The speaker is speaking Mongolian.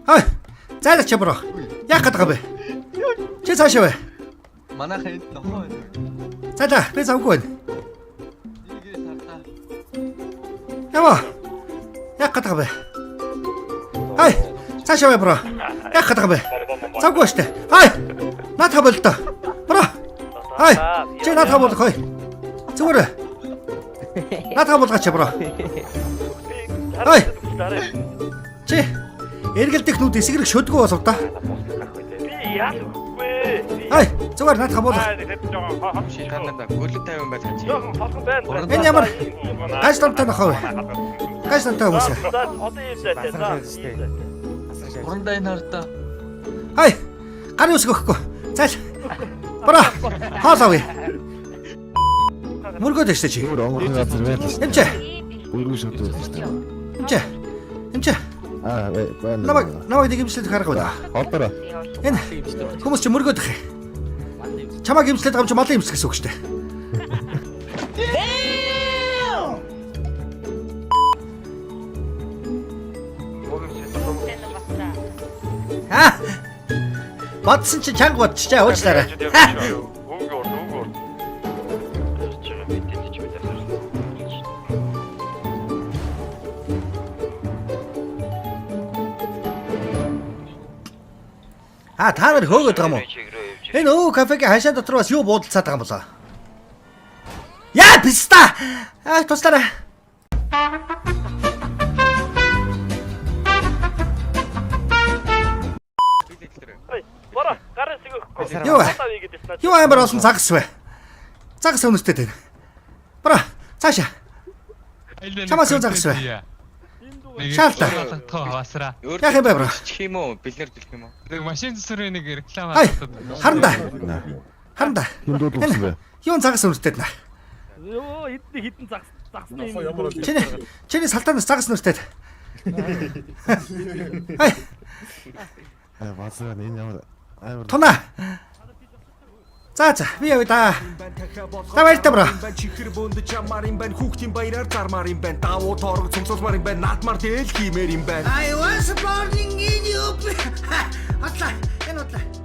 Хай. Зайлаач бро. Яах гээд байгаа бэ? Чи цаашаа бай. Манайх энд нохоо байна. Цаалаа, би завгүй байна. Ява. Яах гээд байгаа бэ? Хай. Цаашаа бай бро. Яах гээд байгаа бэ? Завгүй штэ. Хай. Наатаа бол тоо. Бро. Хай. Чи наатаа бол хой. Зүгээр. Наатаа болгооч бро. Хай. Чи эргэлдэх нүд эсгэрэг шөдгөө болов да. Хай. Зүгээр наатаа болгоо. Шийдэнэ гөлөг 50 байл хачи. Энэ ямар гайсламтай нөхөө. Гайсламтай хүмүүс. Урандаа энэ хартаа. Хай. Гарын үсг өгөхгүй. Цааш. Бара. Хаалаа. Мөргөд өштэй чи. Онгорхон газар байл шүү. Эмчээ. Үргүү шатуу шүү. Эмчээ. Эмчээ. Байна. Намайг дэгэмслээд харахгүй да. Холдороо. Энэ хүмүүс чи мөргөд их. Чамайг имслээд байгаа юм чи малын имс гэсэн үг шүү дээ. Аа. Бодсон чи чанга бодчихжээ уучлаарай. Та нар хөөгд байгаа юм уу? Энэ өө кафегийн хашаа дотор бас юу буудалцаад байгаа юм болоо? Яа писта! Туслаарай. Бара, гарын шиг өгөхгүй. Юу амар олон цагс вэ? Цагс өнөстэй дээ. Бара, цаашаа. Чамаас юу цагс вэ? Шаалта. Хаваасра. Яах юм бэ бро? Чих юм уу? Бэлнэр дэлэх юм уу? Нэг машин зүсрийн нэг реклам Хай. Харанда. Харанда. Хин дуудсан бэ? Юу цагс өнөстэй нэ? Йоо, эдний хитэн загсны Чиний салтанаас цагс өнөстэй. Хай. Бацаа энэ ямар Тунаа. За би явъя да. Давай та бро. Чихэр бөнд чамаар юм байна. Хүүхдийн баяраар зармаар юм байна. Давуу тоорог цумцуулмаар юм байна. Наадмаар тэл хиймээр юм байна. I was born in Europe. Атлаа. Энэ утлаа.